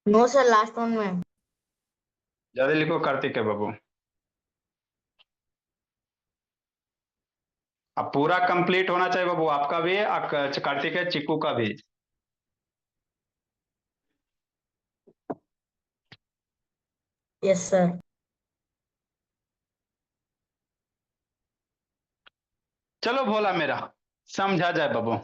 No sir, last one में। जल्दी लिखो कार्तिक है बाबू। अब पूरा कंप्लीट होना चाहिए बाबू, आपका भी कार्तिक है, चिक्कू का भी। Yes sir. चलो भोला मेरा, समझा जाए बाबू।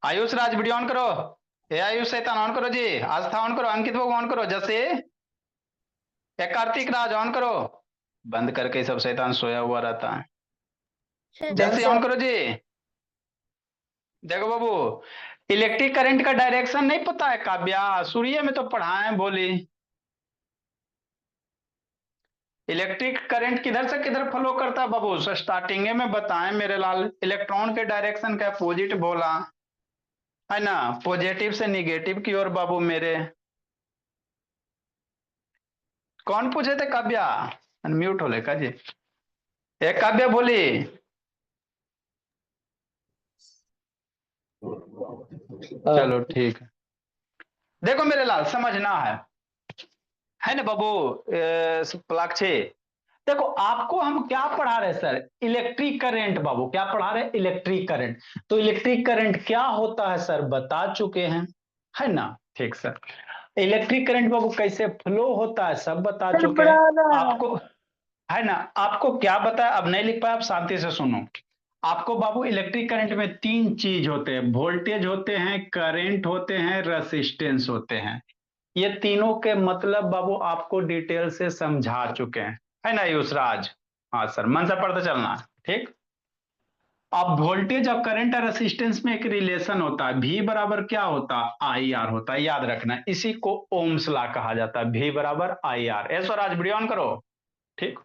आयुष राज वीडियो ऑन करो। ए आयुष शैतान ऑन करो जी। आस्था ऑन करो, अंकित बाबू ऑन करो, जैसे ए कार्तिक राज ऑन करो। बंद करके सब शैतान सोया हुआ रहता है। डन जैसे सर। ऑन करो जी। देखो बाबू, इलेक्ट्रिक करंट का डायरेक्शन नहीं पता है काव्या? सूर्य में तो पढ़ाए बोली। इलेक्ट्रिक करंट किधर से किधर फ्लो करता है बाबू? स्टार्टिंग में बताएं मेरे लाल, इलेक्ट्रॉन के डायरेक्शन का अपोजिट बोला है ना, पॉजिटिव से निगेटिव की ओर बाबू मेरे। कौन पूछे थे काव्या? अनम्यूट हो लेका जी। एक काव्या बोली। चलो ठीक है। देखो मेरे लाल, समझना है ना बाबू। पलाक्षी, देखो आपको हम क्या पढ़ा रहे सर? इलेक्ट्रिक करंट बाबू, क्या पढ़ा रहे? Electric current. तो इलेक्ट्रिक करंट क्या होता है सर बता चुके हैं, है ना? ठीक सर। इलेक्ट्रिक करंट बाबू कैसे फ्लो होता है सब बता सर चुके पढ़ा हैं रहा है। आपको, है ना? आपको क्या बताया, अब नहीं लिख पाया, आप शांति से सुनो। आपको बाबू इलेक्ट्रिक करंट में तीन चीज होते हैं, वोल्टेज होते हैं, करंट होते हैं, रेसिस्टेंस होते हैं। ये तीनों के मतलब बाबू आपको डिटेल से समझा चुके हैं, है ना युसराज? हाँ सर, मन से पढ़ते चलना। ठीक। अब वोल्टेज और करंट और रेसिस्टेंस में एक रिलेशन होता है, V बराबर क्या होता है? आई आर होता है, याद रखना। इसी को ओम्स लॉ कहा जाता है, V बराबर आई आर। ऐसा राज वीडियो ऑन करो। ठीक।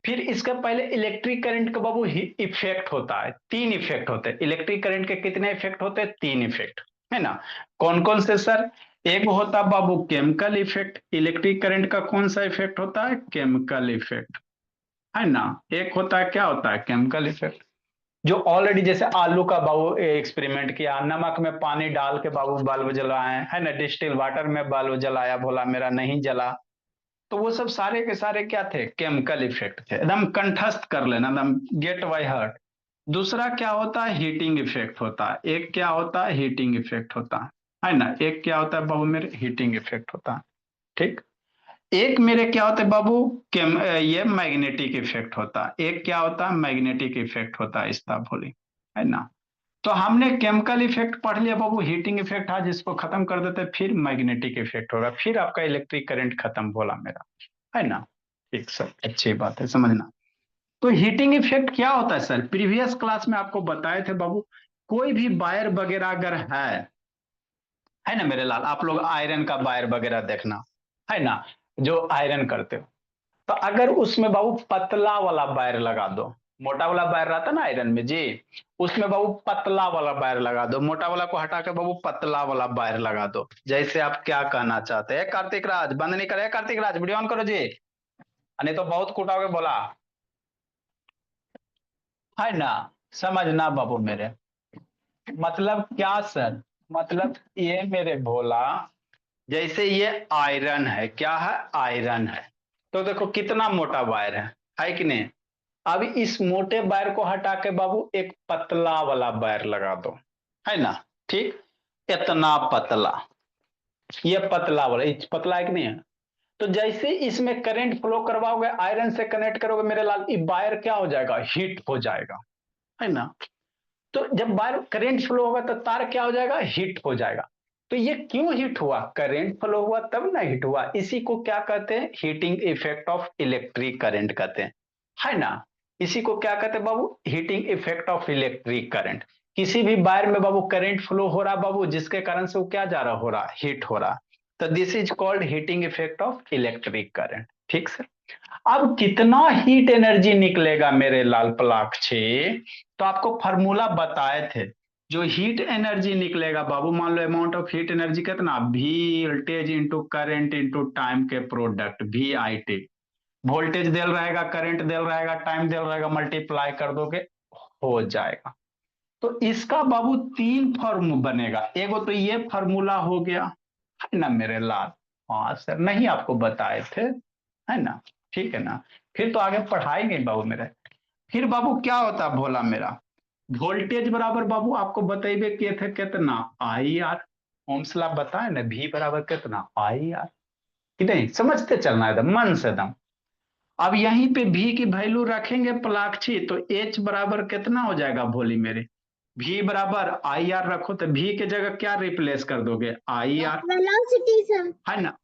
फिर इसके पहले इलेक्ट्रिक करंट का बाबू इफेक्ट होता है, तीन इफेक्ट होते हैं। इलेक्ट्रिक करंट के कितने इफेक्ट होते हैं? तीन इफेक्ट, है ना? कौन कौन से सर? एक होता है बाबू केमिकल इफेक्ट। इलेक्ट्रिक करंट का कौन सा इफेक्ट होता है? केमिकल इफेक्ट, है ना? एक होता है, क्या होता है? केमिकल इफेक्ट, जो ऑलरेडी जैसे आलू का बाबू एक्सपेरिमेंट किया, नमक में पानी डाल के बाबू बल्ब जलाए, है ना? डिस्टिल वाटर में बल्ब जलाया, बोला मेरा नहीं जला। तो वो सब सारे के सारे क्या थे? केमिकल इफेक्ट थे। एकदम कंठस्थ कर लेना, एकदम गेट बाय हार्ट। दूसरा क्या होता है? हीटिंग इफेक्ट होता है। एक क्या होता है? हीटिंग इफेक्ट होता है ना? एक क्या होता है बाबू मेरे? हीटिंग इफेक्ट होता है। ठीक। एक मेरे क्या होता है बाबू? ये मैग्नेटिक इफेक्ट होता है। एक क्या होता है? मैग्नेटिक इफेक्ट होता है, इसका बोली, है ना? तो हमने केमिकल इफेक्ट पढ़ लिया बाबू, हीटिंग इफेक्ट है जिसको खत्म कर देते, फिर मैग्नेटिक इफेक्ट होगा, फिर आपका इलेक्ट्रिक करंट खत्म बोला मेरा, है ना? ठीक सर, अच्छी बात है, समझना। तो हीटिंग इफेक्ट क्या होता है सर? प्रीवियस क्लास में आपको बताए थे बाबू। कोई भी वायर वगैरह अगर है ना मेरे लाल, आप लोग आयरन का वायर वगैरह देखना, है ना? जो आयरन करते हो, तो अगर उसमें बाबू पतला वाला वायर लगा दो, मोटा वाला वायर रहता है ना आयरन में जी, उसमें बाबू पतला वाला वायर लगा दो, मोटा वाला को हटा के बाबू पतला वाला वायर लगा दो। जैसे आप क्या कहना चाहते हैं कार्तिक राज? बंद नहीं करे कार्तिक राज, वीडियो ऑन करो जी, नहीं तो बहुत कुटाओगे बोला, है ना? समझना बाबू मेरे, मतलब क्या सर? मतलब ये मेरे भोला, जैसे ये आयरन है, क्या है? आयरन है। तो देखो कितना मोटा वायर है कि नहीं? अब इस मोटे वायर को हटा के बाबू एक पतला वाला वायर लगा दो, है ना? ठीक। इतना पतला, ये पतला वाला, ये पतला है कि नहीं है? तो जैसे इसमें करंट फ्लो करवाओगे, आयरन से कनेक्ट करोगे मेरे लाल, ये वायर क्या हो जाएगा? हीट हो जाएगा, है ना? तो जब वायर करंट फ्लो होगा तो तार क्या हो जाएगा? हीट हो जाएगा। तो ये क्यों हीट हुआ? करंट फ्लो हुआ तब ना हीट हुआ। इसी को क्या कहते हैं? Heating effect of electric current कहते हैं, है ना? इसी को क्या कहते हैं बाबू? Heating effect of electric current. किसी भी वायर में बाबू करंट फ्लो हो रहा बाबू, जिसके कारण से वो क्या जा रहा, हो रहा, हीट हो रहा। तो this is called heating effect of electric current. ठीक सर। अब कितना हीट एनर्जी निकलेगा मेरे लाल पलाक्षी? तो आपको फार्मूला बताए थे। जो हीट एनर्जी निकलेगा बाबू, मान लो अमाउंट ऑफ हीट एनर्जी कितना? V voltage into current into time के product, V I T. Voltage देल रहेगा, करंट देल रहेगा, टाइम देल रहेगा, मल्टीप्लाई कर दोगे, हो जाएगा। तो इसका बाबू तीन फॉर्म बनेगा। एगो तो ये फार्मूला हो गया, है ना मेरे लाल? हाँ सर, नहीं आपको बताए थे, है ना, ठीक है ना। फिर तो आगे पढ़ाएंगे बाबू मेरे। फिर बाबू क्या होता भोला मेरा, वोल्टेज बराबर बाबू आपको बतेबे किए थे कितना, आई आर। ओम्स लॉ बताए ना, भी बराबर कितना, आई आर, कि नहीं, समझते चलना एकदम मन से एकदम। अब यहीं पे भी की वैल्यू रखेंगे प्लाक्षी, तो एच बराबर कितना हो जाएगा भोली मेरे, भी बराबर आई आर रखो, तो भी के जगह क्या रिप्लेस कर दोगे, आई आर, वेलोसिटी सर। है ना,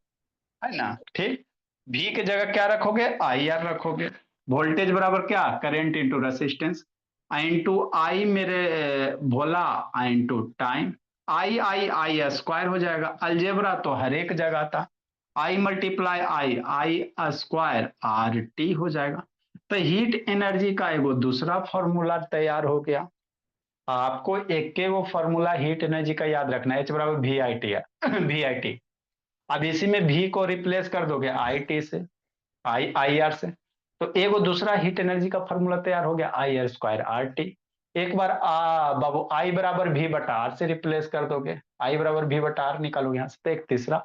है ना, ठीक। भी के जगह क्या रखोगे, आई आर रखोगे। वोल्टेज बराबर क्या, करंट इंटू रेसिस्टेंस, इंटू आई मेरे भोला, इंटू टाइम। आई आई आई स्क्वायर हो जाएगा, अलजेब्रा तो हर एक जगह था, आई मल्टीप्लाई आई स्क्वायर आर टी हो जाएगा। तो हीट एनर्जी का एगो दूसरा फॉर्मूला तैयार हो गया। आपको एक के वो फॉर्मूला हीट एनर्जी का याद रखना है, एच बराबर वी आई टी है, वी आई टी। अब इसी में भी को रिप्लेस कर दोगे आई टी से, आई आर से, तो एगो दूसरा हीट एनर्जी का फॉर्मूला तैयार हो गया, I R square R T. एक बार बाबू आई बराबर भी बटा आर से रिप्लेस कर दोगे, आई बराबर भी बटा आर निकालोगे यहां से, तो एक तीसरा।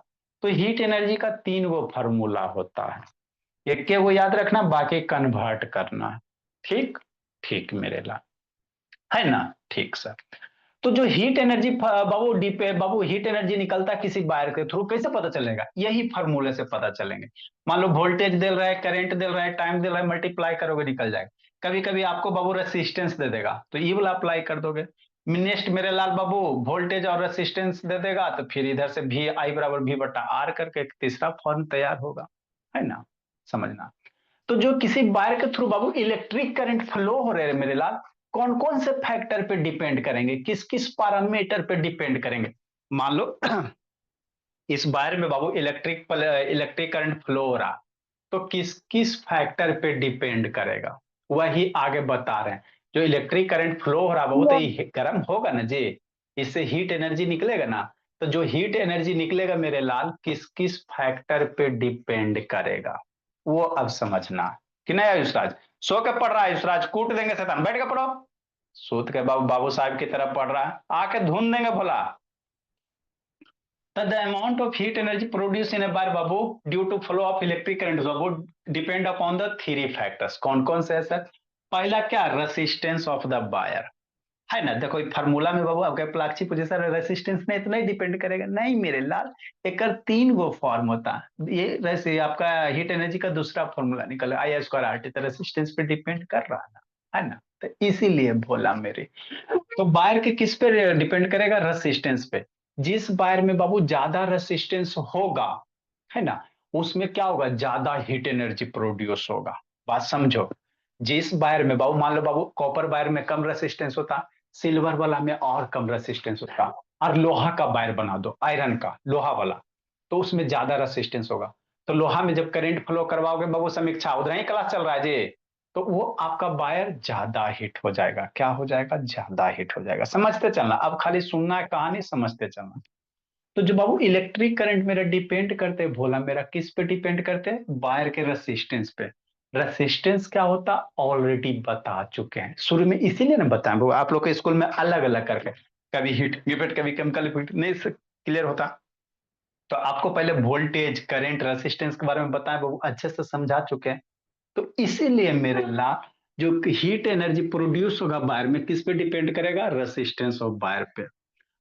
तो हीट एनर्जी का 3 गो फॉर्मूला होता है, एक के वो याद रखना, बाकी कन्वर्ट करना है। ठीक, ठीक मेरे लाल, है ना, ठीक सर। तो जो हीट एनर्जी बाबू हीट एनर्जी निकलता है किसी वायर के थ्रू, कैसे पता चलेगा, यही फार्मूले से पता चलेंगे। मान लो वोल्टेज दे रहा है, करंट दे रहा है, टाइम दे रहा है, मल्टीप्लाई करोगे निकल जाएगा। कभी कभी आपको बाबू रेसिस्टेंस दे देगा, तो ये वाला अप्लाई कर दोगे। नेक्स्ट मेरे लाल बाबू वोल्टेज और रेसिस्टेंस दे देगा, तो फिर इधर से भी आई बराबर भी बटा आर करके एक तीसरा फॉर्म तैयार होगा, है ना, समझना। तो जो किसी वायर के थ्रू बाबू इलेक्ट्रिक करंट फ्लो हो रहे हैं मेरे लाल, कौन कौन से फैक्टर पे डिपेंड करेंगे, किस किस पैरामीटर पे डिपेंड करेंगे। मान लो इस वायर में बाबू इलेक्ट्रिक करंट फ्लो हो रहा, तो किस किस फैक्टर पे डिपेंड करेगा, वही आगे बता रहे हैं। जो इलेक्ट्रिक करंट फ्लो हो रहा बाबू, तो ये गर्म होगा ना जी, इससे हीट एनर्जी निकलेगा ना। तो जो हीट एनर्जी निकलेगा मेरे लाल, किस किस फैक्टर पे डिपेंड करेगा, वो अब समझना। कि नहीं आयुषराज, सो के पढ़ रहा है आयुषराज, कूट देंगे शैतान, बैठ के पढ़ो। सूत के बाबू बाबू साहब की तरफ पढ़ रहा है, आके धुन देंगे भोला। The amount of heat energy produced in a bar Babu due to flow of electric current Babu depend upon the three factors, कौन कौन से है सर। पहला क्या, रेसिस्टेंस ऑफ द वायर, है ना। देखो फार्मूला में बाबू आपके प्लाक्षी पोजीशन रेसिस्टेंस में इतना ही डिपेंड करेगा, नहीं मेरे लाल, एक 3 गो फॉर्म होता है। ये वैसे आपका हीट एनर्जी का दूसरा फॉर्मूला निकल आई स्क्वायर आर टी, तो रेसिस्टेंस पे डिपेंड कर रहा है ना, तो इसीलिए बोला मेरे। तो वायर के किस पे डिपेंड करेगा, रेसिस्टेंस पे। जिस वायर में बाबू ज्यादा रेसिस्टेंस होगा, है ना, उसमें क्या होगा, ज्यादा हीट एनर्जी प्रोड्यूस होगा। बात समझो, जिस वायर में बाबू, मान लो बाबू कॉपर वायर में कम रेसिस्टेंस होता, सिल्वर वाला में और कम रेसिस्टेंस होता, और लोहा का वायर बना दो, आयरन का लोहा वाला, तो उसमें ज्यादा रेसिस्टेंस होगा। तो लोहा में जब करंट फ्लो करवाओगे बाबू, समीक्षा उधर ही क्लास चल रहा है जी, तो वो आपका वायर ज्यादा हिट हो जाएगा, क्या हो जाएगा, ज्यादा हिट हो जाएगा। समझते चलना, अब खाली सुनना है कहानी, समझते चलना। तो जो बाबू इलेक्ट्रिक करंट मेरा डिपेंड करते हैं भोला मेरा, किस पे डिपेंड करते हैं, वायर के रेसिस्टेंस पे। रेसिस्टेंस क्या होता ऑलरेडी बता चुके हैं शुरू में, इसीलिए ना बताएं वो आप लोग के स्कूल में अलग अलग करके, कभी हीट इफेक्ट कभी केमिकल इफेक्ट, नहीं क्लियर होता। तो आपको पहले वोल्टेज करंट रेसिस्टेंस के बारे में बताएं वो अच्छे से समझा चुके हैं। तो इसीलिए मेरे ला, जो हीट एनर्जी प्रोड्यूस होगा वायर में, किस पे डिपेंड करेगा, रेसिस्टेंस ऑफ वायर पे।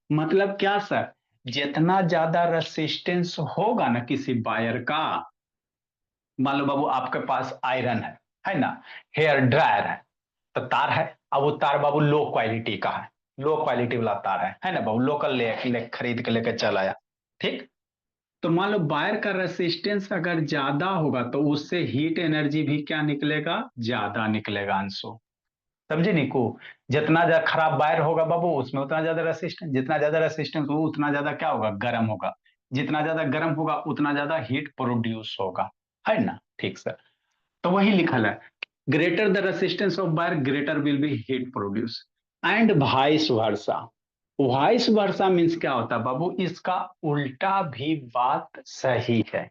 मतलब क्या सर, जितना ज्यादा रेसिस्टेंस होगा ना किसी वायर का, मान लो बाबू आपके पास आयरन है ना, हेयर ड्रायर है, तो तार है, अब वो तार बाबू लो क्वालिटी का है, लो क्वालिटी वाला तार है ना बाबू, लोकल ले खरीद के लेके चल आया, ठीक। तो मान लो वायर का रेसिस्टेंस अगर ज्यादा होगा, तो उससे हीट एनर्जी भी क्या निकलेगा, ज्यादा निकलेगा अंशो। समझे निको, जितना ज्यादा खराब वायर होगा बाबू, उसमें उतना ज्यादा रेसिस्टेंस, जितना ज्यादा रेसिस्टेंस हो उतना ज्यादा क्या होगा, गर्म होगा, जितना ज्यादा गर्म होगा उतना ज्यादा हीट प्रोड्यूस होगा, है ना, ठीक सर। तो वही लिखल है, greater the resistance of wire greater will be heat produce, and vice versa. Vice versa means क्या होता है बाबू, इसका उल्टा भी बात सही है।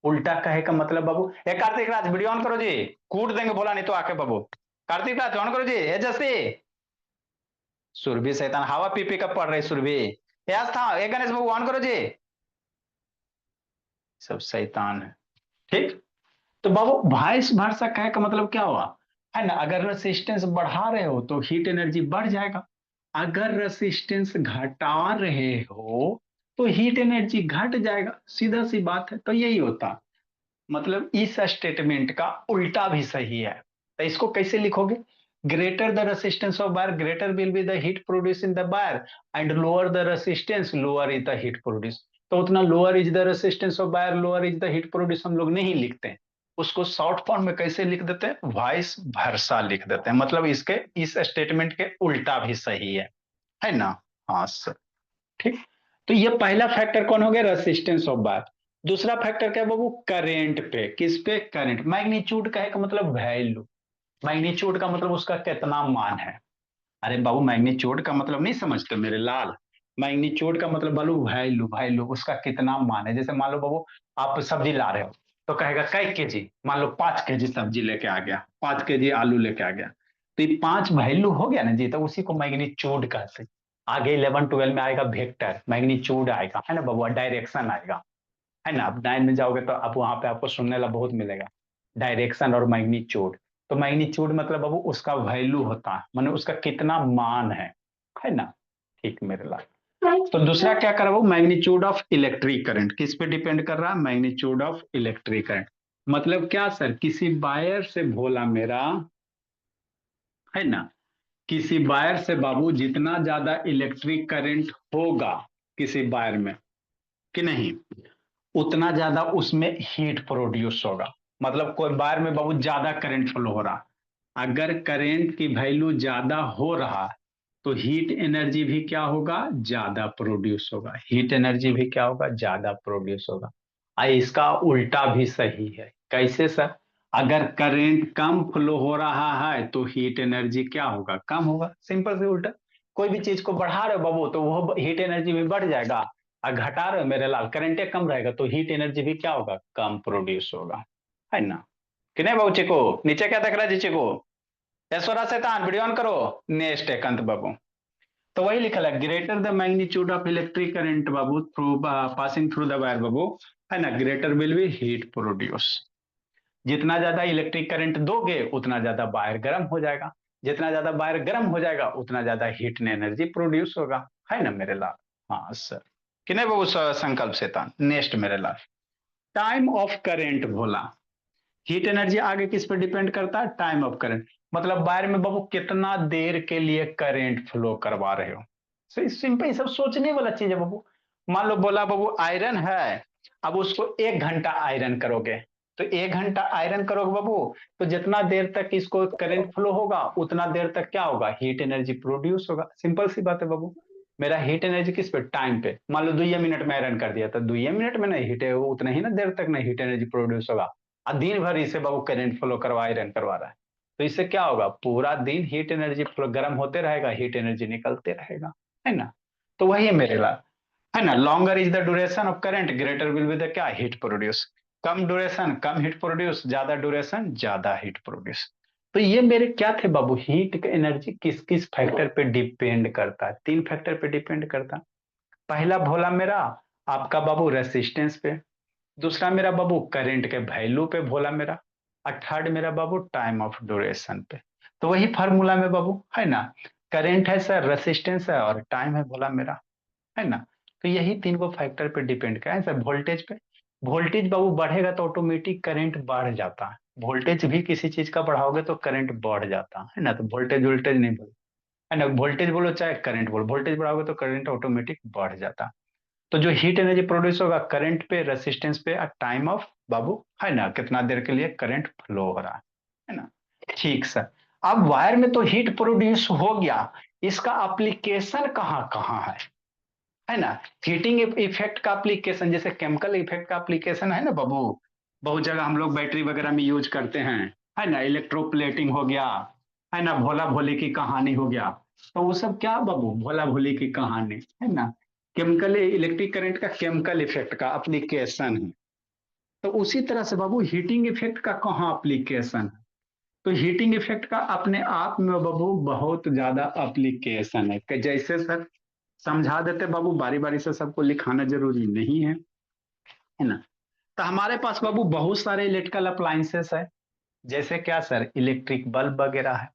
उल्टा कहे का मतलब बाबू, ए कार्तिक राज वीडियो ऑन करो जी, कूट देंगे बोला नहीं तो आके बाबू। कार्तिक राज ऑन करो जी, ए जैसे सुरभि शैतान हवा पी पी कर पढ़ रहे सुरभि, यास था ए गणेश बाबू ऑन करो जी। सब शैतान है। ठीक, तो बाबू वाइस वर्सा कहे का मतलब क्या हुआ, है ना, अगर रेसिस्टेंस बढ़ा रहे हो तो हीट एनर्जी बढ़ जाएगा, अगर रेसिस्टेंस घटा रहे हो तो हीट एनर्जी घट जाएगा, सीधा सी बात है। तो यही होता, मतलब इस स्टेटमेंट का उल्टा भी सही है। तो इसको कैसे लिखोगे, greater the resistance of wire greater will be the heat produce in the wire and lower the resistance lower is the heat produce. तो उतना lower is the resistance of wire lower is the heat produce हम लोग नहीं लिखते हैं, उसको short form में कैसे लिख देते हैं, वाइस वर्सा लिख देते हैं, मतलब इसके इस स्टेटमेंट के उल्टा भी सही है ना। हाँ सर, ठीक। तो ये पहला फैक्टर कौन हो गया, रेसिस्टेंस ऑफ वायर। दूसरा फैक्टर क्या है बाबू, करेंट पे, किस पे, करंट। मैग्नीट्यूड का है का मतलब वैल्यू, मैग्नीट्यूड का मतलब उसका कितना मान है। अरे बाबू मैग्नीट्यूड का मतलब नहीं समझते मेरे लाल, मैग्नीट्यूड का मतलब बाबू वैल्यू, वैल्यू उसका कितना मान है। जैसे मान लो बाबू आप सब्जी ला रहे हो तो कहेगा कई केजी, मान लो 5 केजी सब्जी लेके आ गया, 5 केजी आलू लेके आ गया, तो ये 5 वैल्यू हो गया ना जी, तो उसी को मैग्नीट्यूड कहते हैं। आगे 11 12 में आएगा वेक्टर, मैग्नीट्यूड आएगा, है ना बाबू, डायरेक्शन आएगा, है ना। अब 9 में जाओगे तो अब वहां पे आपको सुनने ला बहुत मिलेगा, डायरेक्शन और मैग्नीट्यूड। तो मैग्नीट्यूड मतलब बाबू उसका वैल्यू होता है, माने उसका कितना मान है ना। ठीक मेरे लाल। तो दूसरा क्या कर रहा है वो, मैग्नीट्यूड ऑफ इलेक्ट्रिक करंट, किस पे डिपेंड कर रहा है, मैग्नीट्यूड ऑफ इलेक्ट्रिक करंट। मतलब क्या सर, किसी वायर से भोला मेरा, है ना, किसी वायर से बाबू जितना ज्यादा इलेक्ट्रिक करंट होगा किसी वायर में, कि नहीं, उतना ज्यादा उसमें हीट प्रोड्यूस होगा। मतलब कोई वायर में बाबू ज्यादा करंट फ्लो हो रहा, अगर करंट की वैल्यू ज्यादा हो रहा तो हीट एनर्जी भी क्या होगा, ज्यादा प्रोड्यूस होगा, हीट एनर्जी भी क्या होगा, ज्यादा प्रोड्यूस होगा। इसका उल्टा भी सही है, कैसे सर, अगर करंट कम फ्लो हो रहा है तो हीट एनर्जी क्या होगा, कम होगा, सिंपल से उल्टा। कोई भी चीज को बढ़ा रहे हो बाबू तो वो हीट एनर्जी भी बढ़ जाएगा, और घटा रहे हो मेरे लाल, करंटे कम रहेगा तो हीट एनर्जी भी क्या होगा, कम प्रोड्यूस होगा, है ना। कि नहीं बाबू चिको, नीचे क्या देख रहा है जी चिको, ऐश्वर्या शैतान वीडियो ऑन करो। नेक्स्ट है कंत बाबू, तो वही लिखा है, greater the magnitude of electric current बाबू through passing through the wire बाबू, है ना, greater will be heat produce. जितना ज्यादा इलेक्ट्रिक करंट दोगे उतना ज्यादा वायर गर्म हो जाएगा, जितना ज्यादा वायर गर्म हो जाएगा उतना ज्यादा हीट एनर्जी प्रोड्यूस होगा, है ना मेरे लाल। हाँ सर, कि नहीं बाबू संकल्प शैतान। नेक्स्ट मेरे लाल, टाइम ऑफ करंट बोला, हीट एनर्जी आगे किस पे डिपेंड करता है, टाइम ऑफ करंट। मतलब वायर में बाबू कितना देर के लिए करंट फ्लो करवा रहे हो। सो सिंपल, सब सोचने वाला चीज है बाबू। मान लो बोला बाबू आयरन है, अब उसको 1 घंटा आयरन करोगे, तो 1 घंटा आयरन करोगे बाबू, तो जितना देर तक इसको करंट फ्लो होगा उतना देर तक क्या होगा, हीट एनर्जी प्रोड्यूस होगा। सिंपल सी बात है बाबू, मेरा हीट एनर्जी किस पे, टाइम पे। मान लो 2 मिनट में आयरन कर दिया तो 2 मिनट में नहीं हीट है उतना ही ना देर तक ना हीट एनर्जी प्रोड्यूस होगा। और दिन भर इसे बाबू करंट फ्लो करवा आयरन करवा रहा है, तो इससे क्या होगा, पूरा दिन हीट एनर्जी फ्लो गर्म होते रहेगा, हीट एनर्जी निकलते रहेगा, है ना। तो वही है मेरे लाल, है ना, longer is the duration of current greater will be the क्या, हीट प्रोड्यूस। कम ड्यूरेशन कम हीट प्रोड्यूस, ज्यादा ड्यूरेशन ज्यादा हीट प्रोड्यूस। तो ये मेरे क्या थे बाबू, हीट का एनर्जी किस किस फैक्टर पे डिपेंड करता है, 3 फैक्टर पे डिपेंड करता है। पहला भोला मेरा आपका बाबू रेसिस्टेंस पे, दूसरा मेरा बाबू करंट के वैल्यू पे भोला मेरा, और थर्ड मेरा बाबू टाइम ऑफ ड्यूरेशन पे। तो वही फार्मूला में बाबू, है ना, करंट है सर, रेसिस्टेंस है और टाइम है भोला मेरा, है ना। तो यही 3 को फैक्टर पे डिपेंड क्या है सर, वोल्टेज पे। वोल्टेज बाबू बढ़ेगा तो ऑटोमेटिक करंट बढ़ जाता है, वोल्टेज भी किसी चीज का बढ़ाओगे तो करंट बढ़ जाता है ना। तो वोल्टेज वोल्टेज नहीं बोलो, है ना, वोल्टेज बोलो चाहे करंट बोलो, वोल्टेज बढ़ाओगे तो करंट ऑटोमेटिक बढ़ जाता है। तो जो हीट एनर्जी प्रोड्यूस होगा करंट पे, रेसिस्टेंस पे और टाइम ऑफ बाबू, है ना, कितना देर के लिए करंट फ्लो हो रहा है ना। ठीक सर, अब वायर में तो हीट प्रोड्यूस हो गया, इसका एप्लीकेशन कहाँ कहाँ है ना। हीटिंग इफेक्ट का एप्लीकेशन, जैसे केमिकल इफेक्ट का एप्लीकेशन है ना बाबू, बहुत जगह हम लोग बैटरी वगैरह में यूज करते हैं, है ना, इलेक्ट्रोप्लेटिंग हो गया, है ना, भोला भोले की कहानी हो गया। तो वो सब क्या बाबू, भोला भोले की कहानी, है ना, केमिकल इलेक्ट्रिक करंट का केमिकल इफेक्ट का एप्लीकेशन है। तो उसी तरह से बाबू हीटिंग इफेक्ट का कहाँ एप्लीकेशन है, तो हीटिंग इफेक्ट का अपने आप में बाबू बहुत ज्यादा एप्लीकेशन है। कि जैसे सर समझा देते बाबू, बारी बारी से सबको लिखाना जरूरी नहीं है ना। तो हमारे पास बाबू बहुत सारे इलेक्ट्रिकल अप्लायंसेस है, जैसे क्या सर, इलेक्ट्रिक बल्ब वगैरह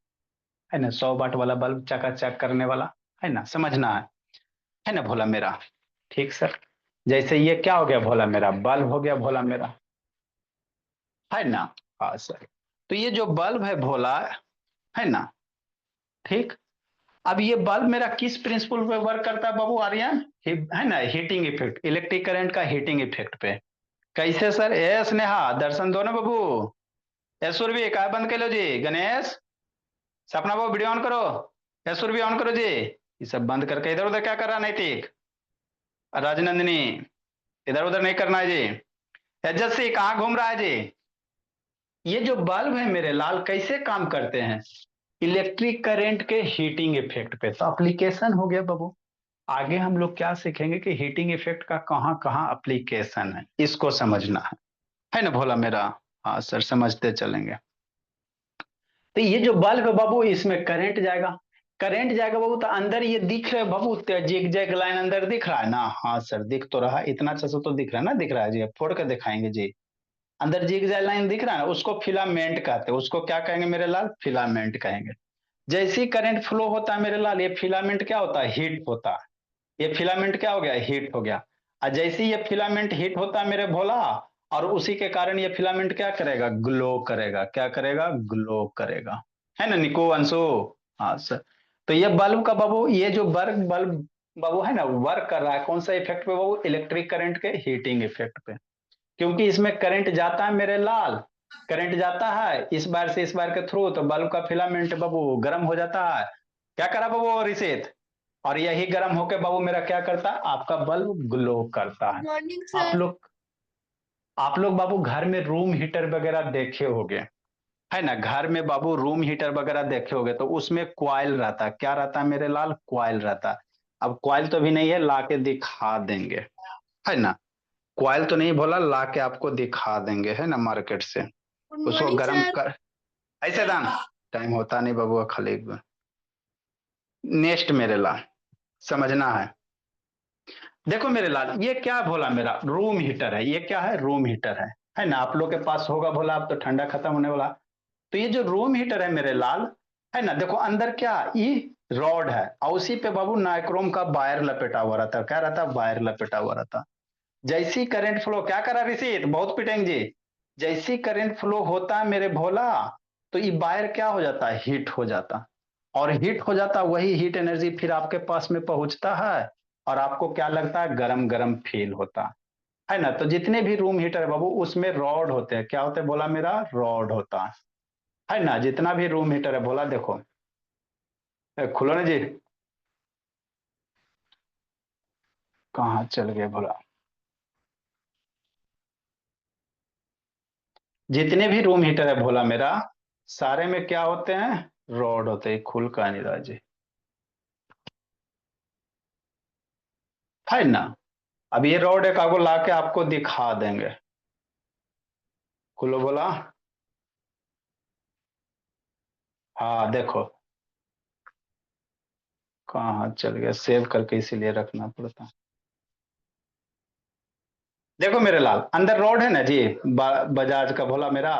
है ना, 100 वाट वाला बल्ब चकाचक करने वाला, है ना, समझना है ना भोला मेरा। ठीक सर। जैसे ये क्या हो गया भोला मेरा, बल्ब हो गया भोला मेरा, है ना। हाँ सर। तो ये जो बल्ब है भोला, है ना, ठीक। अब ये बल्ब मेरा किस प्रिंसिपल पे वर्क करता है बाबू आर्यन, है ना, हीटिंग इफेक्ट, इलेक्ट्रिक करंट का हीटिंग इफेक्ट पे। कैसे सर, ए स्नेहा दर्शन दो ना बाबू, ए सुरभि काय बंद कर लो जी, गणेश सपना बाबू वीडियो ऑन करो, ए सुरभि ऑन करो जी। ये सब बंद करके इधर उधर क्या कर रहा है नैतिक, राजनंदिनी इधर उधर नहीं करना है जी, एजस सिंह कहाँ घूम रहा है जी। ये जो बल्ब है मेरे लाल कैसे काम करते हैं, इलेक्ट्रिक करंट के हीटिंग इफेक्ट पे। तो एप्लीकेशन हो गया बाबू, आगे हम लोग क्या सीखेंगे कि हीटिंग इफेक्ट का कहाँ कहाँ एप्लीकेशन है, इसको समझना है ना भोला मेरा। हाँ सर, समझते चलेंगे। तो ये जो बल्ब है बाबू, इसमें करंट जाएगा, करंट जाएगा बाबू, तो अंदर ये दिख रहा है बाबू, जिग जैग लाइन अंदर दिख रहा है ना। हाँ सर, दिख तो रहा, इतना अच्छा से तो दिख रहा है ना, दिख रहा है जी, फोड़ के दिखाएंगे जी। अंदर जिग जैग लाइन दिख रहा है ना, उसको फिलामेंट कहते हैं, उसको क्या कहेंगे मेरे लाल, फिलामेंट कहेंगे। जैसे ही करंट फ्लो होता है मेरे लाल, ये फिलामेंट क्या होता है, हीट होता है। ये फिलामेंट क्या हो गया, हीट हो गया। और जैसे ही ये फिलामेंट हीट होता है मेरे भोला, और उसी के कारण ये फिलामेंट क्या करेगा, ग्लो करेगा, क्या करेगा, ग्लो करेगा, है ना निको अंशु। हाँ सर। तो ये बल्ब का बाबू, ये जो बल्ब बाबू है ना, वर्क कर रहा है कौन सा इफेक्ट पे बाबू, इलेक्ट्रिक करंट के हीटिंग इफेक्ट पे। क्योंकि इसमें करंट जाता है मेरे लाल, करंट जाता है इस बार से इस बार के थ्रू, तो बल्ब का फिलामेंट बाबू गर्म हो जाता है। क्या करा बाबू रिसेत, और यही गर्म होके बाबू मेरा क्या करता है, आपका बल्ब ग्लो करता है। मॉर्निंग आप सर। लोग आप लोग बाबू घर में रूम हीटर वगैरह देखे होंगे, है ना, घर में बाबू रूम हीटर वगैरह देखे होंगे, तो उसमें क्वाइल रहता है, क्या रहता है मेरे लाल, क्वाइल रहता है। अब क्वाइल तो भी नहीं है, ला के दिखा देंगे, है ना। क्वाइल तो नहीं बोला, ला के आपको दिखा देंगे, है ना, मार्केट से। गुड उसको मॉर्निंग गर्म सर। कर, ऐसे दान टाइम होता नहीं बाबू खाली। नेक्स्ट मेरे लाल, समझना है। देखो मेरे लाल, ये क्या भोला मेरा, रूम हीटर है, ये क्या है, रूम हीटर है ना, आप लोग के पास होगा भोला, अब तो ठंडा खत्म होने वाला। तो ये जो रूम हीटर है मेरे लाल, है ना, देखो अंदर क्या, ये रॉड है, और उसी पे बाबू नाइक्रोम का वायर लपेटा हुआ रहता है, क्या रहता है, वायर लपेटा हुआ रहता है। जैसी करंट फ्लो, क्या करा ऋषित, बहुत पिटेंगे जी। जैसी करंट फ्लो होता है मेरे भोला, तो ये वायर क्या हो जाता है, हीट हो जाता, और हीट हो जाता, वही हीट एनर्जी फिर आपके पास में पहुंचता है, और आपको क्या लगता है, गरम गरम फील होता है ना। तो जितने भी रूम हीटर है बाबू, उसमें रॉड होते हैं, क्या होते हैं बोला मेरा, रॉड होता है ना। जितना भी रूम हीटर है बोला, देखो खुलो ना जी, कहाँ चल गए बोला, जितने भी रूम हीटर है भोला मेरा, सारे में क्या होते हैं, रॉड होते हैं, खुल का नहीं रहा जी, है ना। अब ये रॉड एक आगो ला के आपको दिखा देंगे, खुलो बोला। हाँ देखो, कहाँ चल गया, सेव करके इसीलिए रखना पड़ता। देखो मेरे लाल, अंदर रॉड है ना जी, बजाज का भोला मेरा,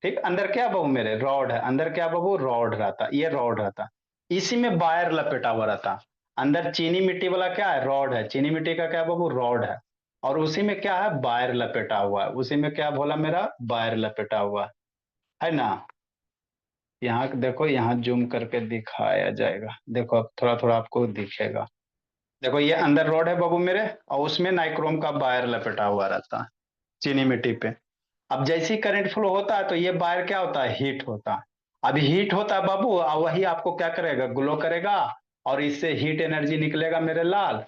ठीक, अंदर क्या बहू मेरे, रॉड है, अंदर क्या बहू, रॉड रहता, ये रॉड रहता, इसी में वायर लपेटा हुआ रहता। अंदर चीनी मिट्टी वाला क्या है, रॉड है, चीनी मिट्टी का क्या बहू, रॉड है, और उसी में क्या है, वायर लपेटा हुआ है, उसी में क्या भोला मेरा, वायर लपेटा हुआ है ना। यहाँ देखो, यहाँ जूम करके दिखाया जाएगा, देखो अब थोड़ा थोड़ा आपको दिखेगा। देखो ये अंदर रॉड है बाबू मेरे, और उसमें नाइक्रोम का वायर लपेटा हुआ रहता है, चीनी मिट्टी पे। अब जैसे ही करंट फ्लो होता है, तो ये वायर क्या होता है, हीट होता है। अभी हीट होता है बाबू, और वही आपको क्या करेगा, ग्लो करेगा, और इससे हीट एनर्जी निकलेगा मेरे लाल,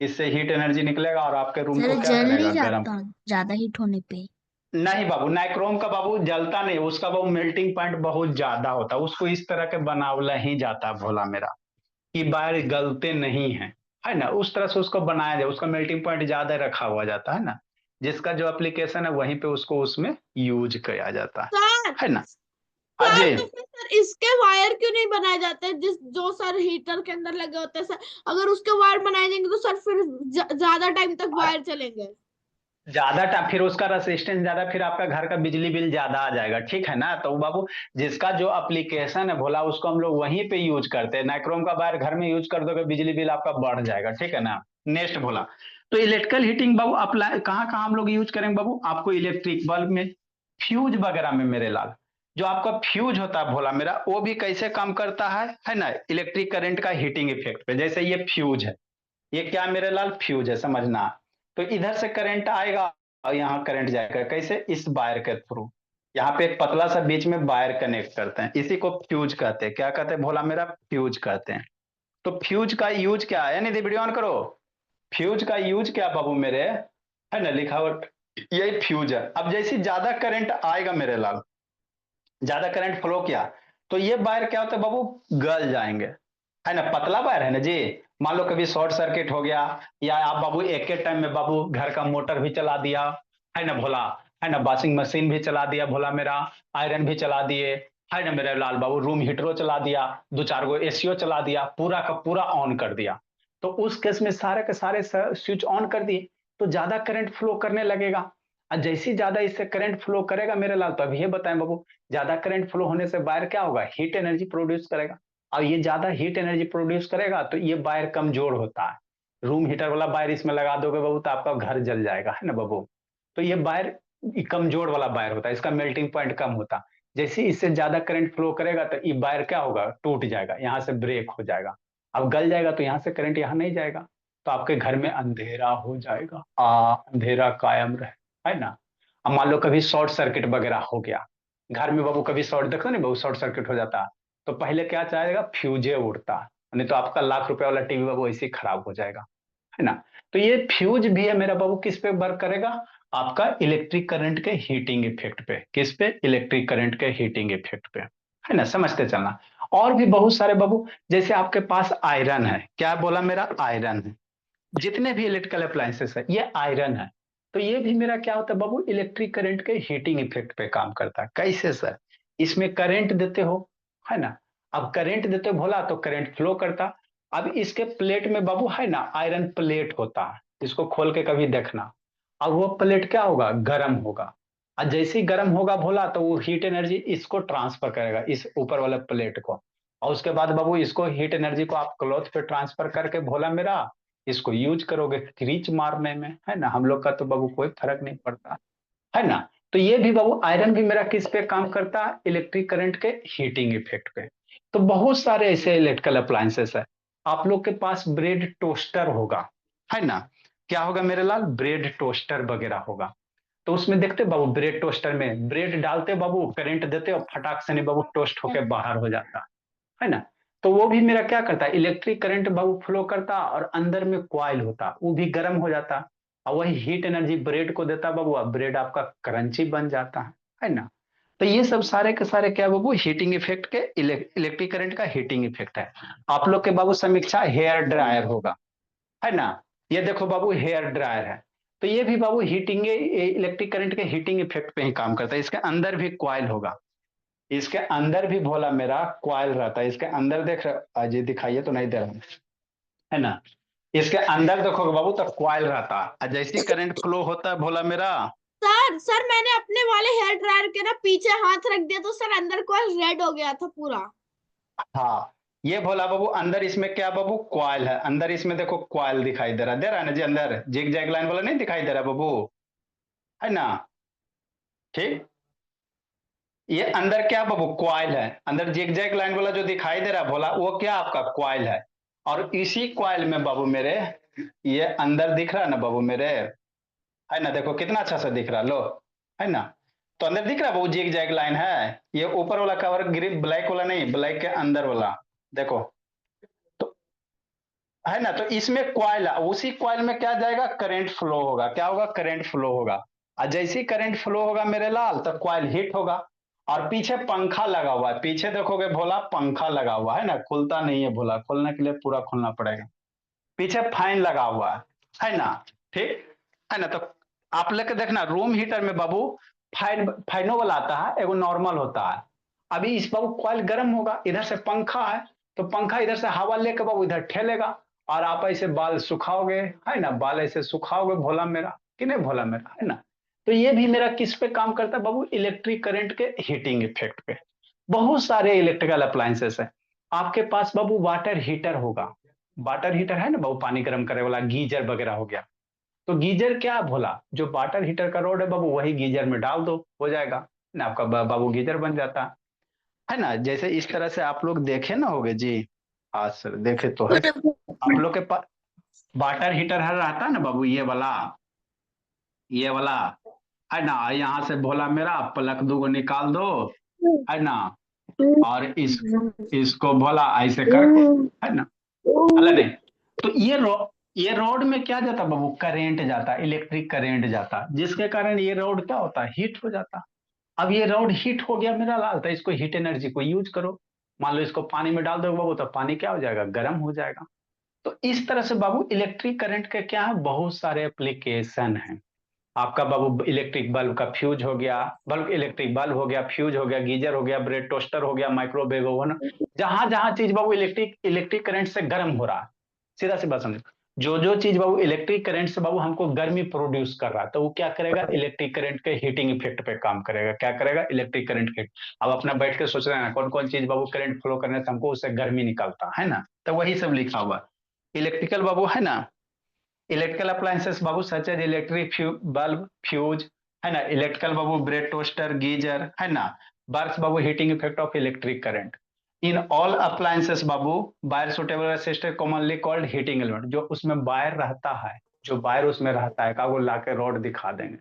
इससे हीट एनर्जी निकलेगा, और आपके रूम सर को क्या जल करेगा, नहीं गर्म। जाता ज्यादा हीट होने पे? नहीं बाबू, नाइक्रोम का बाबू जलता नहीं, उसका बाबू मेल्टिंग पॉइंट बहुत ज्यादा होता है, उसको इस तरह के बनावला ही जाता है भोला मेरा, कि वायर गलते नहीं है ना, उस तरह से उसको बनाया जाए, उसका मेल्टिंग पॉइंट ज्यादा रखा हुआ जाता है ना, जिसका जो एप्लीकेशन है वहीं पे उसको उसमें यूज किया जाता सर है ना। सर अजय, तो फिर सर इसके वायर क्यों नहीं बनाए जाते, जिस जो सर हीटर के अंदर लगे होते हैं सर, अगर उसके वायर बनाए जाएंगे तो सर फिर ज्यादा टाइम तक वायर चलेंगे। ज्यादा फिर उसका रेसिस्टेंस ज्यादा, फिर आपका घर का बिजली बिल ज्यादा आ जाएगा, ठीक है ना। तो बाबू जिसका जो एप्लीकेशन है भोला, उसको हम लोग वहीं पे यूज करते हैं। नाइक्रोम का वायर घर में यूज कर दोगे, बिजली बिल आपका बढ़ जाएगा, ठीक है ना। नेक्स्ट भोला, तो इलेक्ट्रिकल हीटिंग बाबू अप्लाई कहाँ कहाँ हम लोग यूज करेंगे बाबू, आपको इलेक्ट्रिक बल्ब में, फ्यूज वगैरह में मेरे लाल। जो आपका फ्यूज होता है भोला मेरा, वो भी कैसे काम करता है ना, इलेक्ट्रिक करंट का हीटिंग इफेक्ट पे। जैसे ये फ्यूज है, ये क्या मेरे लाल फ्यूज है, समझना। तो इधर से करंट आएगा और यहाँ करंट जाएगा, कैसे, इस वायर के थ्रू। यहाँ पे एक पतला सा बीच में वायर कनेक्ट करते हैं, इसी को फ्यूज कहते हैं। क्या कहते हैं भोला मेरा, फ्यूज कहते हैं। तो फ्यूज का यूज क्या है, निधि वीडियो ऑन करो। फ्यूज का यूज क्या बाबू मेरे, है ना, लिखावट यही फ्यूज है। अब जैसे ज्यादा करंट आएगा मेरे लाल, ज्यादा करंट फ्लो किया, तो ये वायर क्या होता है बाबू, गल जाएंगे, है ना। पतला वायर है ना जी। मान लो कभी शॉर्ट सर्किट हो गया, या आप बाबू एक के टाइम में बाबू घर का मोटर भी चला दिया, है ना भोला, है ना, वॉशिंग मशीन भी चला दिया भोला मेरा, आयरन भी चला दिए, है ना मेरे लाल बाबू, रूम हीटरो चला दिया, दो चार गो एसीओ चला दिया, पूरा का पूरा ऑन कर दिया। तो उस केस में सारे के सारे स्विच ऑन कर दिए, तो ज्यादा करंट फ्लो करने लगेगा। और जैसे ज्यादा इससे करंट फ्लो करेगा मेरे लाल, तो अभी ये बताएं बाबू, ज्यादा करंट फ्लो होने से वायर क्या होगा, हीट एनर्जी प्रोड्यूस करेगा। और ये ज्यादा हीट एनर्जी प्रोड्यूस करेगा, तो ये वायर कमजोर होता है। रूम हीटर वाला वायर इसमें लगा दोगे बाबू, तो आपका घर जल जाएगा, है ना बाबू। तो ये वायर कमजोर वाला वायर होता है, इसका मेल्टिंग पॉइंट कम होता। जैसे इससे ज्यादा करंट फ्लो करेगा, तो ये वायर क्या होगा, टूट जाएगा, यहाँ से ब्रेक हो जाएगा। अब गल जाएगा, तो यहाँ से करंट यहाँ नहीं जाएगा, तो आपके घर में अंधेरा हो जाएगा, अंधेरा कायम रहे, है ना। अब मान लो कभी शॉर्ट सर्किट वगैरह हो गया घर में बाबू, कभी शॉर्ट देखो नहीं बाबू, शॉर्ट सर्किट हो जाता है, तो पहले क्या चाहेगा, फ्यूजे उड़ता, नहीं तो आपका लाख रुपए वाला टीवी बाबू ऐसे ही खराब हो जाएगा, है ना। तो ये फ्यूज भी है मेरा बाबू, किस पे वर्क करेगा, आपका इलेक्ट्रिक करंट के हीटिंग इफेक्ट पे। किस पे, इलेक्ट्रिक करंट के हीटिंग इफेक्ट पे, है ना, समझते चलना। और भी बहुत सारे बाबू, जैसे आपके पास आयरन है, क्या बोला मेरा, आयरन है। जितने भी इलेक्ट्रिकल अप्लायंसेस है, ये आयरन है। तो ये भी मेरा क्या होता है बाबू, इलेक्ट्रिक करंट के हीटिंग इफेक्ट पे काम करता है। कैसे सर, इसमें करंट देते हो, है ना। अब करंट देते हो भोला, तो करंट फ्लो करता। अब इसके प्लेट में बाबू, है ना, आयरन प्लेट होता है, इसको खोल के कभी देखना। अब वो प्लेट क्या होगा, गर्म होगा। और जैसे ही गर्म होगा भोला, तो वो हीट एनर्जी इसको ट्रांसफर करेगा, इस ऊपर वाले प्लेट को। और उसके बाद बाबू इसको हीट एनर्जी को आप क्लॉथ पे ट्रांसफर करके भोला मेरा, इसको यूज करोगे क्रीच मारने में, है ना। हम लोग का तो बाबू कोई फर्क नहीं पड़ता, है ना। तो ये भी बाबू आयरन भी मेरा किस पे काम करता है, इलेक्ट्रिक करंट के हीटिंग इफेक्ट पे। तो बहुत सारे ऐसे इलेक्ट्रिकल अप्लायंसेस है। आप लोग के पास ब्रेड टोस्टर होगा, है ना। क्या होगा मेरे लाल, ब्रेड टोस्टर वगैरह होगा। तो उसमें देखते बाबू, ब्रेड टोस्टर में ब्रेड डालते बाबू, करंट देते और फटाक से नहीं बाबू टोस्ट होके बाहर हो जाता, है ना। तो वो भी मेरा क्या करता है, इलेक्ट्रिक करंट बाबू फ्लो करता, और अंदर में क्वाइल होता, वो भी गर्म हो जाता, और वही हीट एनर्जी ब्रेड को देता बाबू, अब ब्रेड आपका क्रंची बन जाता है ना। तो ये सब सारे के सारे क्या बाबू, हीटिंग इफेक्ट के, इलेक्ट्रिक करंट का हीटिंग इफेक्ट है। आप लोग के बाबू समीक्षा हेयर ड्रायर होगा, है ना। ये देखो बाबू हेयर ड्रायर है। तो ये भी बाबू हीटिंग, इलेक्ट्रिक करंट के हीटिंग इफेक्ट पे ही काम करता है। इसके अंदर भी क्वाइल होगा, इसके अंदर भी भोला मेरा क्वाइल रहता है। इसके अंदर देख रहे, अजय दिखाइए तो नहीं दे रहा, है ना। इसके अंदर देखोगे बाबू, तो क्वाइल रहता है, जैसी करंट फ्लो होता है भोला मेरा। सर मैंने अपने वाले हेयर ड्रायर के ना पीछे हाथ रख दिया, तो सर अंदर को रेड हो गया था पूरा। हाँ, ये भोला बाबू अंदर इसमें क्या बाबू, क्वाइल है। अंदर इसमें देखो क्वाइल दिखाई दे रहा है ना जी, अंदर जिग जैग लाइन वाला नहीं दिखाई दे रहा बाबू, है ना। ठीक, ये अंदर क्या बाबू, क्वाइल है। अंदर जिग जैग लाइन वाला जो दिखाई दे रहा है भोला, वो क्या आपका क्वाइल है। और इसी क्वाइल में बाबू मेरे, ये अंदर दिख रहा है ना बाबू मेरे, है ना, देखो कितना अच्छा सा दिख रहा, लो, है ना। तो अंदर दिख रहा है बाबू, जिग जैग लाइन है। ये ऊपर वाला कवर ग्रिप ब्लैक वाला नहीं, ब्लैक के अंदर वाला, देखो। तो है ना, तो इसमें क्वाइल है, उसी क्वाइल में क्या जाएगा, करंट फ्लो होगा। क्या होगा, करंट फ्लो होगा। और जैसे ही करंट फ्लो होगा मेरे लाल, तो क्वाइल हिट होगा। और पीछे पंखा लगा हुआ है, पीछे देखोगे भोला पंखा लगा हुआ है ना, खुलता नहीं है भोला, खोलने के लिए पूरा खोलना पड़ेगा। पीछे फैन लगा हुआ है ना। ठीक है ना। तो आप लेके देखना, रूम हीटर में बाबू फैनो वाला आता है, एगो नॉर्मल होता है। अभी इस बाबू कॉइल गर्म होगा, इधर से पंखा है, तो पंखा इधर से हवा लेके बाबू इधर ठेलेगा, और आप ऐसे बाल सुखाओगे, है ना, बाल ऐसे सुखाओगे भोला मेरा, कि नहीं भोला मेरा, है ना। तो ये भी मेरा किस पे काम करता है बाबू, इलेक्ट्रिक करंट के हीटिंग इफेक्ट पे। बहुत सारे इलेक्ट्रिकल अप्लायंसेस है। आपके पास बाबू वाटर हीटर होगा, वाटर हीटर है ना बाबू, पानी गर्म करे वाला, गीजर वगैरह हो गया। तो गीजर क्या भोला, जो वाटर हीटर का रोड है बाबू वही गीजर में डाल दो, हो जाएगा ना आपका बाबू गीजर बन जाता है ना। जैसे इस तरह से आप लोग देखे ना होगे जी, आज सर देखे तो है, आप लोग के पास वाटर हीटर है रहता है ना बाबू, ये वाला है ना। यहाँ से भोला मेरा प्लग दो निकाल दो, है ना। और इसको भोला ऐसे करके, है ना, अलग नहीं। तो ये रोड में क्या जाता बाबू, करेंट जाता, इलेक्ट्रिक करेंट जाता, जिसके कारण ये रोड क्या होता है, हीट हो जाता। अब ये रोड हीट हो गया मेरा लाल, तो इसको हीट एनर्जी को यूज करो। मान लो इसको पानी में डाल दो बाबू, तो पानी क्या हो जाएगा, गर्म हो जाएगा। तो इस तरह से बाबू इलेक्ट्रिक करंट के क्या है, बहुत सारे एप्लीकेशन है। आपका बाबू इलेक्ट्रिक बल्ब का फ्यूज हो गया, बल्ब इलेक्ट्रिक बल्ब हो गया, फ्यूज हो गया, गीजर हो गया, ब्रेड टोस्टर हो गया, माइक्रोवेव ओवन, जहां जहां चीज बाबू इलेक्ट्रिक इलेक्ट्रिक करंट से गर्म हो रहा है, सीधा सी बात समझो, जो जो चीज बाबू इलेक्ट्रिक करंट से बाबू हमको गर्मी प्रोड्यूस कर रहा है, तो वो क्या करेगा, इलेक्ट्रिक करंट के हीटिंग इफेक्ट पे काम करेगा। क्या करेगा, इलेक्ट्रिक करंट के। अब अपना बैठ के सोच रहे हैं ना, कौन कौन चीज बाबू करंट फ्लो करने से हमको उससे गर्मी निकलता है ना, तो वही सब लिखा हुआ इलेक्ट्रिकल बाबू, है ना। इलेक्ट्रिकल अप्लायंसेस बाबू such as electric bulb, fuse, है ना, इलेक्ट्रिकल बाबू ब्रेड टोस्टर, गीजर, है ना, बर्स बाबू heating effect of electric current in all appliances बाबू। Wire suitable resistor commonly called heating element, जो उसमें वायर रहता है, जो वायर उसमें रहता है का वो लाके रॉड दिखा देंगे,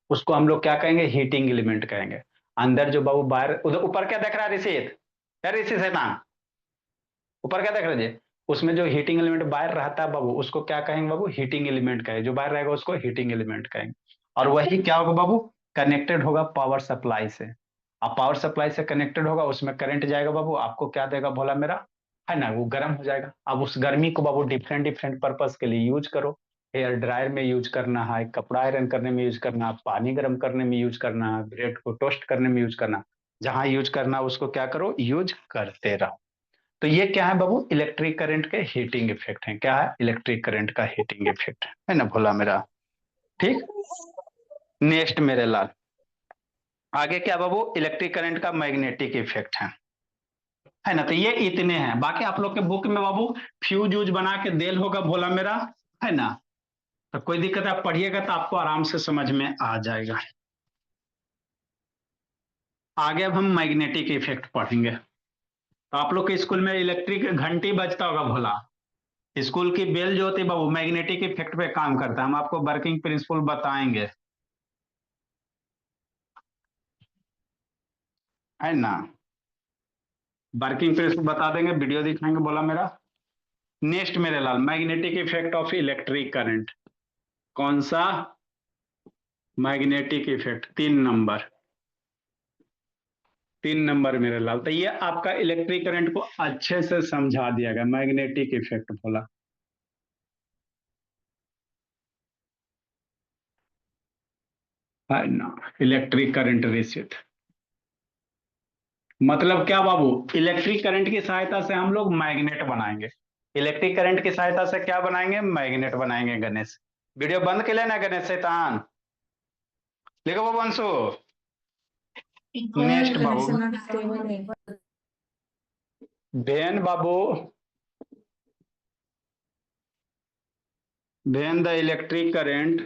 उसको हम लोग क्या कहेंगे, हीटिंग एलिमेंट कहेंगे। अंदर जो बाबू वायर, उधर ऊपर क्या देख रहा है ऋषित, क्या ऋषि शैतान, ऊपर क्या देख रहे जी, उसमें जो हीटिंग एलिमेंट बाहर रहता है बाबू, उसको क्या कहेंगे बाबू, हीटिंग एलिमेंट कहेंगे, जो बाहर रहेगा उसको हीटिंग एलिमेंट कहेंगे। और वही क्या होगा बाबू, कनेक्टेड होगा पावर सप्लाई से। अब पावर सप्लाई से कनेक्टेड होगा, उसमें करंट जाएगा बाबू, आपको क्या देगा भोला मेरा, है ना, वो गर्म हो जाएगा। अब उस गर्मी को बाबू डिफरेंट डिफरेंट पर्पज के लिए यूज करो। हेयर ड्रायर में यूज करना है, कपड़ा आयरन करने में यूज करना है, पानी गर्म करने में यूज करना है, ब्रेड को टोस्ट करने में यूज करना, जहां यूज करना उसको क्या करो, यूज करते रहो। तो ये क्या है बाबू, इलेक्ट्रिक करंट के हीटिंग इफेक्ट है। क्या है, इलेक्ट्रिक करंट का हीटिंग इफेक्ट है ना भोला मेरा। ठीक, नेक्स्ट मेरे लाल, आगे क्या बाबू, इलेक्ट्रिक करंट का मैग्नेटिक इफेक्ट है ना। तो ये इतने हैं, बाकी आप लोग के बुक में बाबू फ्यूज यूज बना के देल होगा भोला मेरा, है ना। तो कोई दिक्कत है, आप पढ़िएगा तो आपको आराम से समझ में आ जाएगा। आगे अब हम मैग्नेटिक इफेक्ट पढ़ेंगे। तो आप लोग के स्कूल में इलेक्ट्रिक घंटी बजता होगा भोला, स्कूल की बेल जो होती है बाबू मैग्नेटिक इफेक्ट पे काम करता है, हम आपको वर्किंग प्रिंसिपल बताएंगे, है ना। वर्किंग प्रिंसिपल बता देंगे, वीडियो दिखाएंगे बोला मेरा। नेक्स्ट मेरे लाल, magnetic effect of electric current, कौन सा, मैग्नेटिक इफेक्ट 3 नंबर, 3 नंबर मेरे लाल। तो ये आपका इलेक्ट्रिक करंट को अच्छे से समझा दिया गया, मैग्नेटिक इफेक्ट बोला, है ना। इलेक्ट्रिक करंट रिसिट मतलब क्या बाबू, इलेक्ट्रिक करंट की सहायता से हम लोग मैग्नेट बनाएंगे। इलेक्ट्रिक करंट की सहायता से क्या बनाएंगे, मैग्नेट बनाएंगे। गणेश वीडियो बंद के लेना, गणेश शैतान लिखो बाबू अंशु। नेक्स्ट बाबू, भेन बाबू, भेन द इलेक्ट्रिक करंट।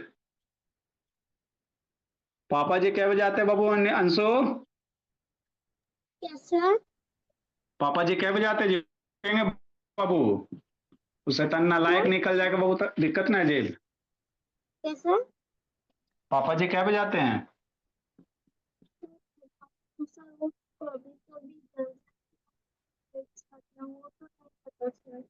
पापा जी क्या बजे आते हैं बाबू, अंशु Yes, sir. पापा जी क्या बजे आते हैं जी, कहेंगे बाबू, उससे तन्ना लायक निकल जाएगा बाबू, तो दिक्कत ना है जी। Yes, sir. पापा जी क्या बजे आते हैं, Sir, वो कभी-कभी जल्दी आता है, वो तो नहीं पता, sir.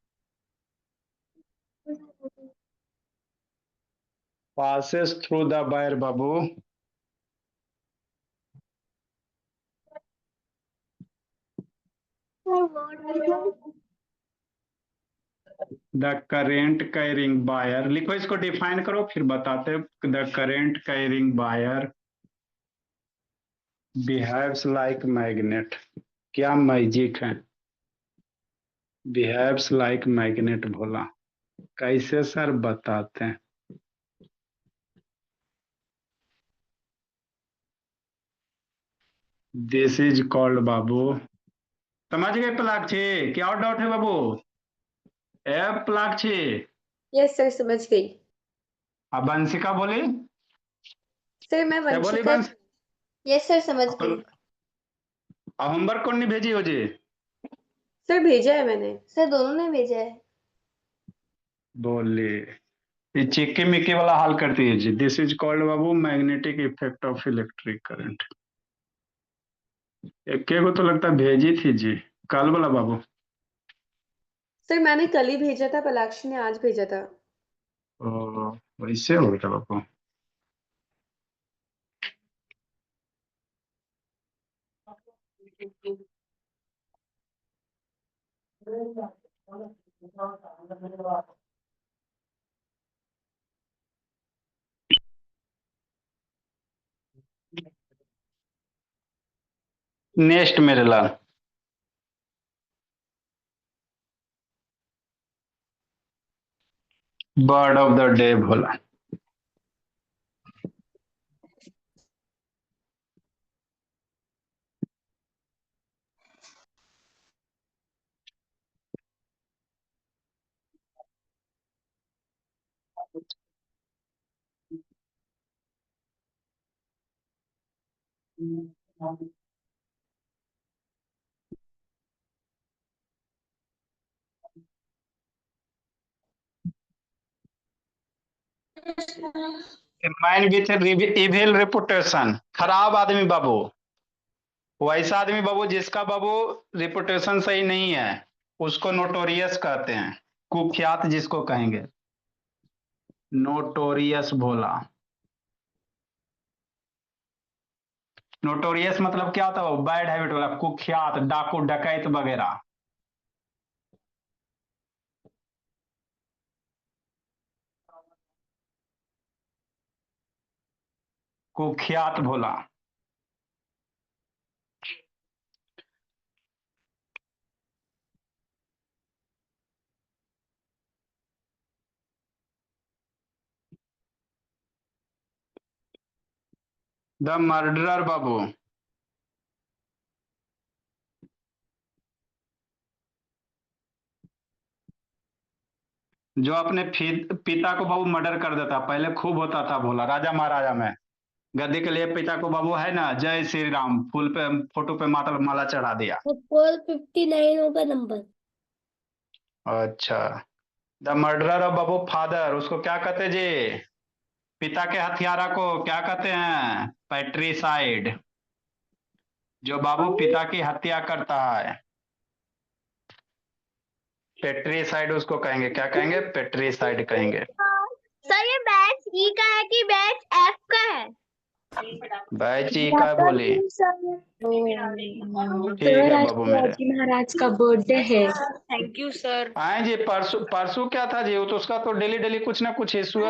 Passes through the wire Babu, Sir, what? The current carrying wire, लिखो इसको डिफाइन करो फिर बताते। The current carrying wire behaves like magnet, क्या मैजिक है, बिहेव्स लाइक मैग्नेट भोला, कैसे सर बताते हैं। दिस इज कॉल्ड बाबू। समझ गए पलाक्षी? क्या और डाउट है बाबू? ए पलाक्षी। यस सर, समझ गई। अब वंशिका बोली। सर मैं क्या बोली वंशिका। वंश? यस सर, समझ अब गई। होमवर्क कौन नहीं भेजी हो जी? सर भेजा है मैंने। सर दोनों ने भेजा है। बोली ये चिक्की मिक्की वाला हाल करती है जी। दिस इज कॉल्ड बाबू magnetic effect of electric current. एक को तो लगता है भेजी थी जी, कल वाला बाबू। सर मैंने कल ही भेजा था, पलाक्षी ने आज भेजा था। ओ, वैसे हो गया बाबू। नेक्स्ट मेरे लाल। Bird of the day Bhola. Man with evil reputation, खराब आदमी बाबू। वैसा आदमी बाबू जिसका बाबू रिपुटेशन सही नहीं है, उसको नोटोरियस कहते हैं। कुख्यात जिसको कहेंगे, नोटोरियस भोला। नोटोरियस मतलब क्या होता है? बैड हैबिट वाला, कुख्यात, डाकू डकैत वगैरह। कुख्यात भोला। द मर्डरर बाबू। जो अपने पिता को बाबू मर्डर कर देता। पहले खूब होता था भोला, राजा महाराजा में। गद्दी के लिए पिता को बाबू है ना, जय श्री राम, फूल पे फोटो पे माला चढ़ा दिया। 459 होगा नंबर। अच्छा। The murderer of Babu father, उसको क्या कहते जी? पिता के हत्यारा को क्या कहते हैं? पैट्रिसाइड। जो बाबू पिता की हत्या करता है, पेट्रीसाइड उसको कहेंगे। क्या कहेंगे? पेट्रीसाइड कहेंगे। सर ये बैच ई का है कि बैच एफ का है? बैच ई का बोली। ठीक है बाबू मेरे। महाराज का बर्थडे है। Thank you sir. आए जी। परसों परसों क्या था जी? तो उसका तो डेली डेली कुछ ना कुछ इशू